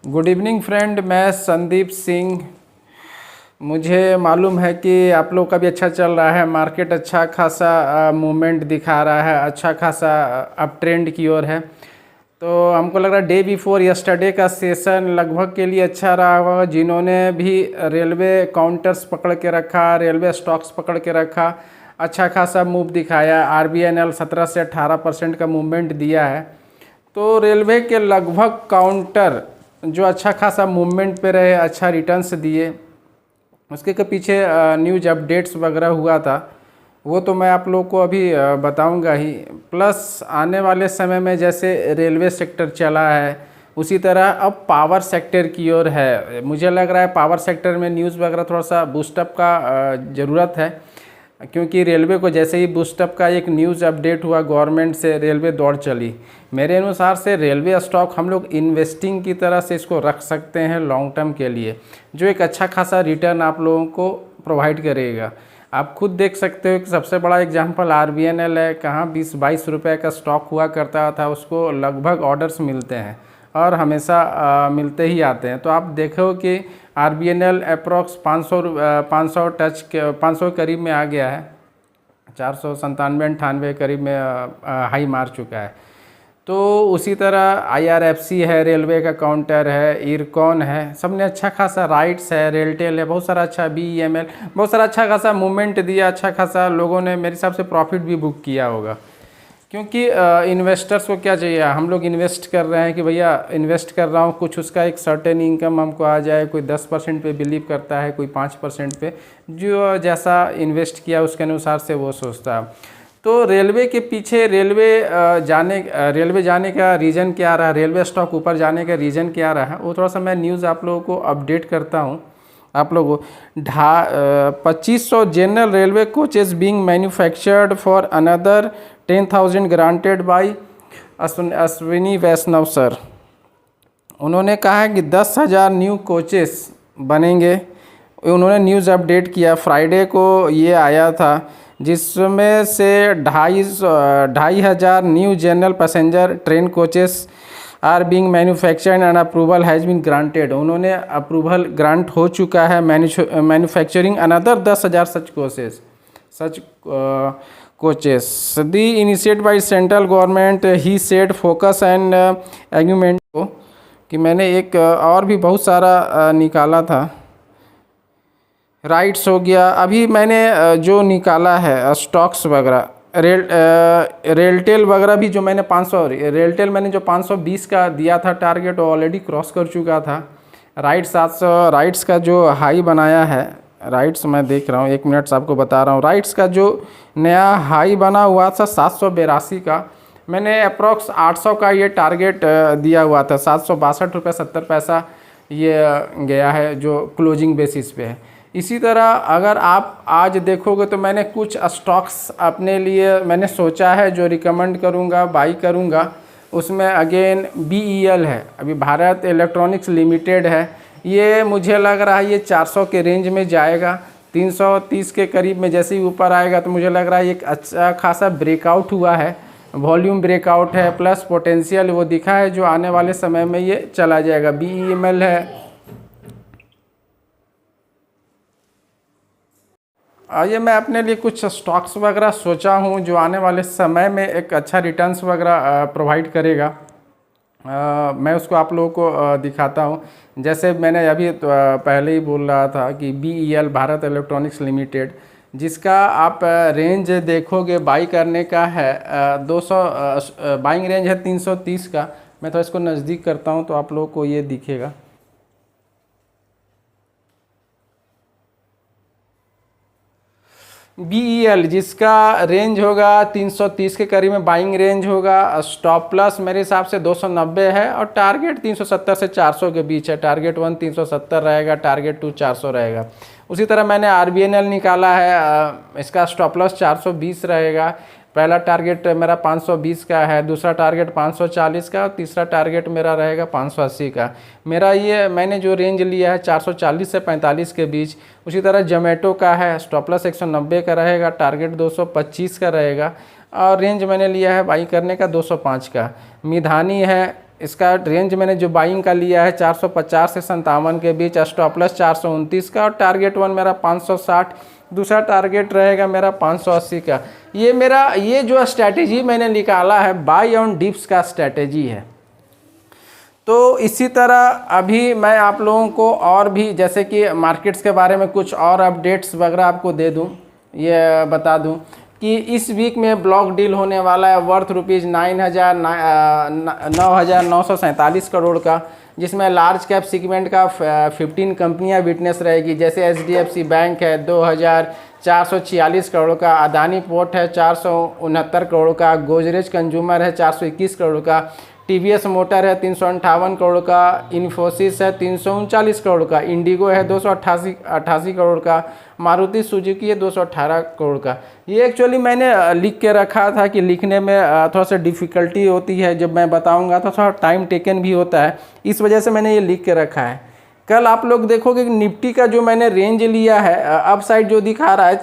Good evening friend, मैं संदीप सिंह। मुझे मालूम है कि आप लोग का भी अच्छा चल रहा है। मार्केट अच्छा खासा मूवमेंट दिखा रहा है, अच्छा खासा अप ट्रेंड की ओर है। तो हमको लग रहा है डे बिफोर यस्टरडे का सेशन लगभग के लिए अच्छा रहा होगा। जिन्होंने भी रेलवे काउंटर्स पकड़ के रखा, रेलवे स्टॉक्स पकड़ के रखा, अच्छा खासा मूव दिखाया। RBNL 17 से 18% का मूवमेंट दिया है। तो रेलवे के लगभग काउंटर जो अच्छा खासा मूवमेंट पे रहे, अच्छा रिटर्न्स दिए। उसके के पीछे न्यूज अपडेट्स वगैरह हुआ था, वो तो मैं आप लोग को अभी बताऊंगा ही। प्लस आने वाले समय में जैसे रेलवे सेक्टर चला है, उसी तरह अब पावर सेक्टर की ओर है। मुझे लग रहा है पावर सेक्टर में न्यूज़ वगैरह थोड़ा सा बूस्टअप का ज़रूरत है, क्योंकि रेलवे को जैसे ही बूस्टअप का एक न्यूज़ अपडेट हुआ गवर्नमेंट से, रेलवे दौड़ चली। मेरे अनुसार से रेलवे स्टॉक हम लोग इन्वेस्टिंग की तरह से इसको रख सकते हैं लॉन्ग टर्म के लिए, जो एक अच्छा खासा रिटर्न आप लोगों को प्रोवाइड करेगा। आप खुद देख सकते हो कि सबसे बड़ा एग्जांपल RBNL है। कहाँ 20-22 रुपये का स्टॉक हुआ करता था, उसको लगभग ऑर्डर्स मिलते हैं और हमेशा मिलते ही आते हैं। तो आप देखो कि RBNL अप्रॉक्स 500 टच के 500 करीब में आ गया है, 497-98 करीब में हाई मार चुका है। तो उसी तरह IRFC है, रेलवे का काउंटर है, इरकॉन है, सब ने अच्छा खासा, राइट्स है, रेलटेल है, बहुत सारा अच्छा BEML, बहुत सारा अच्छा खासा मूवमेंट दिया। अच्छा खासा लोगों ने मेरे हिसाब से प्रॉफिट भी बुक किया होगा, क्योंकि इन्वेस्टर्स को क्या चाहिए। हम लोग इन्वेस्ट कर रहे हैं कि भैया इन्वेस्ट कर रहा हूँ, कुछ उसका एक सर्टेन इनकम हमको आ जाए। कोई 10% पे बिलीव करता है, कोई 5% पे, जो जैसा इन्वेस्ट किया उसके अनुसार से वो सोचता है। तो रेलवे के पीछे रेलवे जाने का रीज़न क्या रहा, रेलवे स्टॉक ऊपर जाने का रीज़न क्या रहा, वो थोड़ा सा मैं न्यूज़ आप लोगों को अपडेट करता हूँ। आप लोगों 2500 general railway coaches being manufactured for another 10,000 granted by Ashwini Vaishnaw sir. उन्होंने कहा है कि 10,000 न्यू कोचेस बनेंगे। उन्होंने न्यूज़ अपडेट किया, फ्राइडे को ये आया था, जिसमें से 2,500 new general passenger train coaches are being manufactured and approval has been granted. उन्होंने अप्रूवल ग्रांट हो चुका है मैन्युफैक्चरिंग अनदर 10,000 सच कोचेस दी initiate by central government. He said focus and agreement को कि मैंने एक और भी बहुत सारा निकाला था, राइट्स हो गया। अभी मैंने जो निकाला है स्टॉक्स वगैरह, रेलटेल वगैरह भी, जो मैंने 500 रेलटेल मैंने जो 520 का दिया था टारगेट, वो ऑलरेडी क्रॉस कर चुका था। राइट्स 700 राइट्स का जो हाई बनाया है, राइट्स मैं देख रहा हूँ, 1 मिनट से आपको बता रहा हूँ। राइट्स का जो नया हाई बना हुआ था 782 का, मैंने अप्रॉक्स 800 का ये टारगेट दिया हुआ था। 762 रुपये 70 पैसा ये गया है, जो क्लोजिंग बेसिस पे है। इसी तरह अगर आप आज देखोगे तो मैंने कुछ स्टॉक्स अपने लिए मैंने सोचा है जो रिकमेंड करूँगा, बाई करूँगा। उसमें अगेन BEL है, अभी भारत इलेक्ट्रॉनिक्स लिमिटेड है। ये मुझे लग रहा है ये 400 के रेंज में जाएगा, 330 के करीब में जैसे ही ऊपर आएगा तो मुझे लग रहा है एक अच्छा खासा ब्रेकआउट हुआ है, वॉल्यूम ब्रेकआउट है, प्लस पोटेंशियल वो दिखा है जो आने वाले समय में ये चला जाएगा। BEML है। आइए मैं अपने लिए कुछ स्टॉक्स वगैरह सोचा हूँ जो आने वाले समय में एक अच्छा रिटर्न्स वगैरह प्रोवाइड करेगा। मैं उसको आप लोगों को दिखाता हूँ। जैसे मैंने अभी तो पहले ही बोल रहा था कि BEL भारत इलेक्ट्रॉनिक्स लिमिटेड, जिसका आप रेंज देखोगे बाई करने का है 200, बाइंग रेंज है 330 का। मैं तो इसको नज़दीक करता हूँ तो आप लोगों को ये दिखेगा। BEL जिसका रेंज होगा 330 के करीब में बाइंग रेंज होगा। स्टॉप प्लस मेरे हिसाब से 290 है और टारगेट 370 से 400 के बीच है। टारगेट 1 370 रहेगा, टारगेट 2 400 रहेगा। उसी तरह मैंने RBNL निकाला है, इसका स्टॉप प्लस 420 रहेगा। पहला टारगेट मेरा 520 का है, दूसरा टारगेट 540 का और तीसरा टारगेट मेरा रहेगा 580 का। मेरा ये मैंने जो रेंज लिया है 440 से 45 के बीच। उसी तरह जोमेटो का है, स्टॉप प्लस 190 का रहेगा, टारगेट 225 का रहेगा और रेंज मैंने लिया है बाई करने का 205 का। मिधानी है इसका रेंज मैंने जो बाइंग का लिया है 450 से 57 के बीच, स्टॉप लॉस 429 का, और टारगेट 1 मेरा 560, दूसरा टारगेट रहेगा मेरा 580 का। ये जो स्ट्रैटेजी मैंने निकाला है बाय ऑन डिप्स का स्ट्रैटेजी है। तो इसी तरह अभी मैं आप लोगों को और भी जैसे कि मार्केट्स के बारे में कुछ और अपडेट्स वगैरह आपको दे दूं, ये बता दूं कि इस वीक में ब्लॉक डील होने वाला है वर्थ रुपीज़ 9,947 करोड़ का, जिसमें लार्ज कैप सेगमेंट का 15 कंपनियां विटनेस रहेगी, जैसे HDFC बैंक है 2,446 करोड़ का, अदानी पोर्ट है 469 करोड़ का, गोदरेज कंज्यूमर है 421 करोड़ का, TVS मोटर है 358 करोड़ का, इन्फोसिस है 339 करोड़ का, इंडिगो है 288 करोड़ का, मारुति सुजुकी है 218 करोड़ का। ये एक्चुअली मैंने लिख के रखा था कि लिखने में थोड़ा सा डिफ़िकल्टी होती है, जब मैं बताऊंगा तो थोड़ा टाइम टेकन भी होता है, इस वजह से मैंने ये लिख के रखा है। कल आप लोग देखोगे कि निफ्टी का जो मैंने रेंज लिया है अप साइड जो दिखा रहा है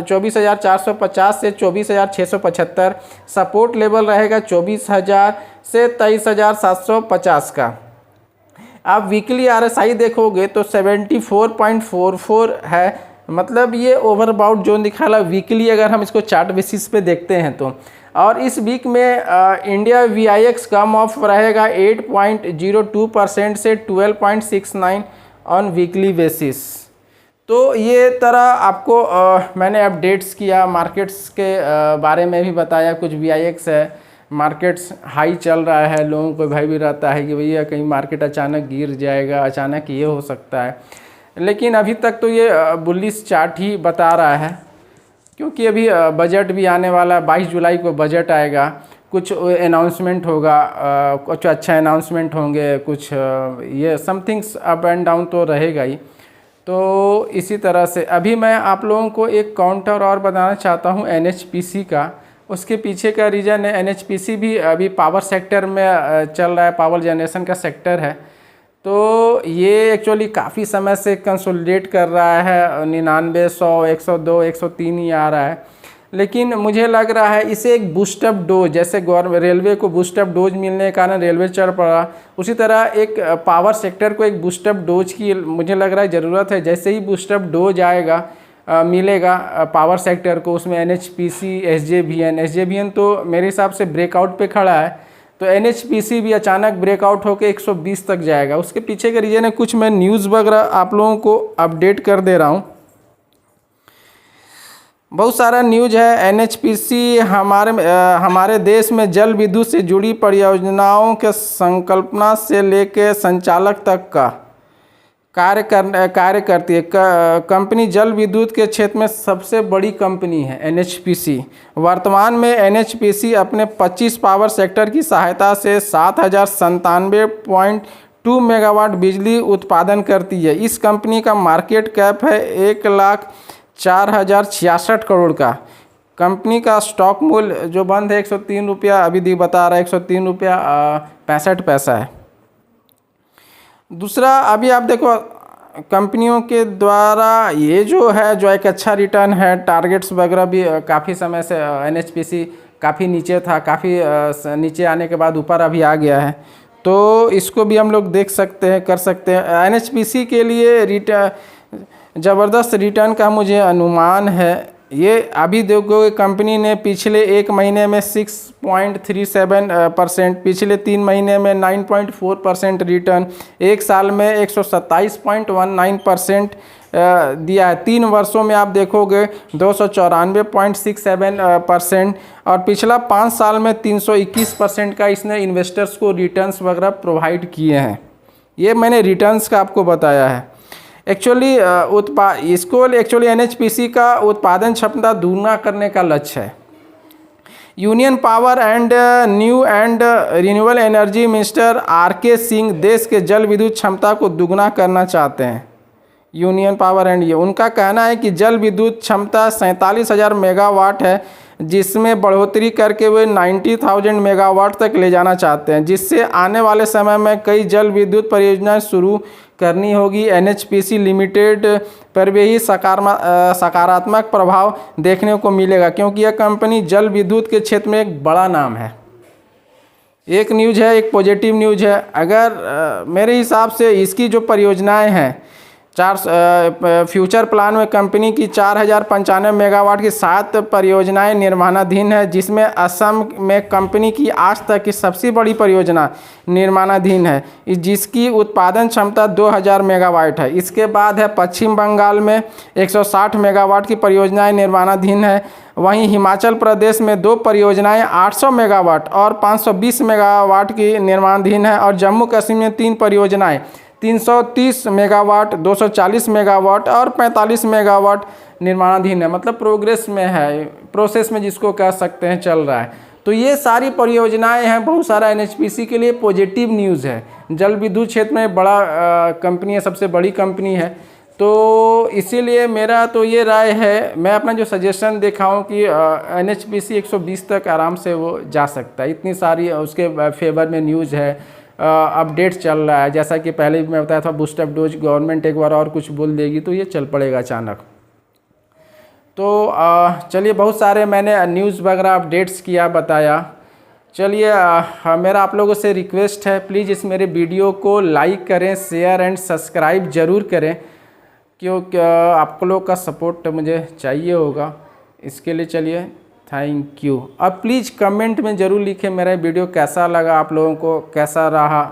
24,450 से 24,675, सपोर्ट लेवल रहेगा 24,000 से 23,750 का। आप वीकली RSI देखोगे तो 74.44 है, मतलब ये ओवरबाउट जोन दिखा रहा है वीकली, अगर हम इसको चार्ट बेसिस पे देखते हैं तो। और इस वीक में इंडिया VIX कम ऑफ रहेगा 8.02% से 12.69 ऑन वीकली बेसिस। तो ये तरह आपको मैंने अपडेट्स किया, मार्केट्स के बारे में भी बताया, कुछ VIX है, मार्केट्स हाई चल रहा है, लोगों को भय भी रहता है कि भैया कहीं मार्केट अचानक गिर जाएगा, अचानक ये हो सकता है, लेकिन अभी तक तो ये बुलिश चार्ट ही बता रहा है, क्योंकि अभी बजट भी आने वाला है, 22 जुलाई को बजट आएगा, कुछ अनाउंसमेंट होगा, कुछ अच्छा अनाउंसमेंट होंगे, कुछ ये समथिंग्स अप एंड डाउन तो रहेगा ही। तो इसी तरह से अभी मैं आप लोगों को एक काउंटर और बताना चाहता हूँ NHPC का। उसके पीछे का रीज़न है, NHPC भी अभी पावर सेक्टर में चल रहा है, पावर जनरेशन का सेक्टर है, तो ये एक्चुअली काफ़ी समय से कंसोलिडेट कर रहा है, 99, 100, 102, 103 ही आ रहा है, लेकिन मुझे लग रहा है इसे एक बूस्टअप डोज, जैसे रेलवे को बूस्टअप डोज मिलने के कारण रेलवे चढ़ पड़ा, उसी तरह एक पावर सेक्टर को एक बूस्टअप डोज की मुझे लग रहा है ज़रूरत है। जैसे ही बूस्टअप डोज आएगा मिलेगा पावर सेक्टर को, उसमें NHPC, SJVN तो मेरे हिसाब से ब्रेकआउट पे खड़ा है, तो NHPC भी अचानक ब्रेकआउट होकर 120 तक जाएगा। उसके पीछे का रीज़न है, कुछ मैं न्यूज़ वगैरह आप लोगों को अपडेट कर दे रहा हूँ, बहुत सारा न्यूज है। NHPC हमारे देश में जल विद्युत से जुड़ी परियोजनाओं के संकल्पना से लेकर संचालक तक का कार्य करती है। कंपनी जल विद्युत के क्षेत्र में सबसे बड़ी कंपनी है NHPC। वर्तमान में NHPC अपने 25 पावर सेक्टर की सहायता से 7,097.2 मेगावाट बिजली उत्पादन करती है। इस कंपनी का मार्केट कैप है 1,04,066 करोड़ का। कंपनी का स्टॉक मूल्य जो बंद है 103 रुपया, अभी बता रहा है 103 रुपया 65 पैसा है। दूसरा, अभी आप देखो कंपनियों के द्वारा ये जो है जो एक अच्छा रिटर्न है, टारगेट्स वगैरह भी काफ़ी समय से NHPC काफ़ी नीचे था, काफ़ी नीचे आने के बाद ऊपर अभी आ गया है, तो इसको भी हम लोग देख सकते हैं, कर सकते हैं। NHPC के लिए ज़बरदस्त रिटर्न का मुझे अनुमान है। ये अभी देखोगे कंपनी ने पिछले एक महीने में 6.37%, पिछले 3 महीने में 9.4% रिटर्न, एक साल में 127.19% दिया है। 3 वर्षों में आप देखोगे 294.67%, और पिछला 5 साल में 321% का इसने इन्वेस्टर्स को रिटर्न्स वगैरह प्रोवाइड किए हैं। ये मैंने रिटर्न्स का आपको बताया है। एक्चुअली NHPC का उत्पादन क्षमता दुगना करने का लक्ष्य है। Union power and new and renewable energy minister RK Singh देश के जल विद्युत क्षमता को दुगना करना चाहते हैं। यूनियन पावर एंड उनका कहना है कि जल विद्युत क्षमता 47,000 मेगावाट है, जिसमें बढ़ोतरी करके वे 90,000 मेगावाट तक ले जाना चाहते हैं, जिससे आने वाले समय में कई जल विद्युत परियोजनाएं शुरू करनी होगी। NHPC लिमिटेड पर भी सकारात्मक प्रभाव देखने को मिलेगा, क्योंकि यह कंपनी जल विद्युत के क्षेत्र में एक बड़ा नाम है। एक न्यूज़ है, एक पॉजिटिव न्यूज़ है। अगर मेरे हिसाब से इसकी जो परियोजनाएं हैं, फ्यूचर प्लान में कंपनी की 4095 मेगावाट की 7 परियोजनाएं निर्माणाधीन है, जिसमें असम में कंपनी की आज तक की सबसे बड़ी परियोजना निर्माणाधीन है, जिसकी उत्पादन क्षमता 2000 मेगावाट है। इसके बाद है पश्चिम बंगाल में 160 मेगावाट की परियोजनाएं निर्माणाधीन है। वहीं हिमाचल प्रदेश में 2 परियोजनाएं 800 मेगावाट और 520 मेगावाट की निर्माणाधीन है। और जम्मू कश्मीर में 3 परियोजनाएं 330 मेगावाट, 240 मेगावाट और 45 मेगावाट निर्माणाधीन है, मतलब प्रोग्रेस में है, प्रोसेस में जिसको कह सकते हैं, चल रहा है। तो ये सारी परियोजनाएं हैं, बहुत सारा एनएचपीसी के लिए पॉजिटिव न्यूज़ है। जल विद्युत क्षेत्र में बड़ा कंपनी है, सबसे बड़ी कंपनी है। तो इसीलिए मेरा तो ये राय है, मैं अपना जो सजेशन देखा हूँ कि एनएचपीसी 120 तक आराम से वो जा सकता है। इतनी सारी उसके फेवर में न्यूज़ है, अपडेट चल रहा है। जैसा कि पहले भी मैं बताया था, बूस्टर डोज गवर्नमेंट एक बार और कुछ बोल देगी तो ये चल पड़ेगा अचानक। तो चलिए, बहुत सारे मैंने न्यूज़ वगैरह अपडेट्स किया, बताया। चलिए, मेरा आप लोगों से रिक्वेस्ट है, प्लीज़ इस मेरे वीडियो को लाइक करें, शेयर एंड सब्सक्राइब ज़रूर करें, क्योंकि आप लोग का सपोर्ट मुझे चाहिए होगा। इसके लिए चलिए, थैंक यू। अब प्लीज़ कमेंट में ज़रूर लिखें मेरा वीडियो कैसा लगा, आप लोगों को कैसा रहा,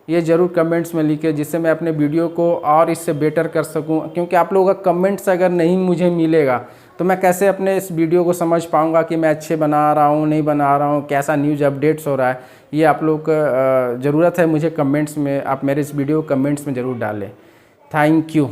ये ज़रूर कमेंट्स में लिखें, जिससे मैं अपने वीडियो को और इससे बेटर कर सकूं। क्योंकि आप लोगों का कमेंट्स अगर नहीं मुझे मिलेगा तो मैं कैसे अपने इस वीडियो को समझ पाऊंगा कि मैं अच्छे बना रहा हूं, नहीं बना रहा हूं, कैसा न्यूज़ अपडेट्स हो रहा है। ये आप लोग को ज़रूरत है मुझे कमेंट्स में, आप मेरे इस वीडियो को कमेंट्स में ज़रूर डालें। Thank you.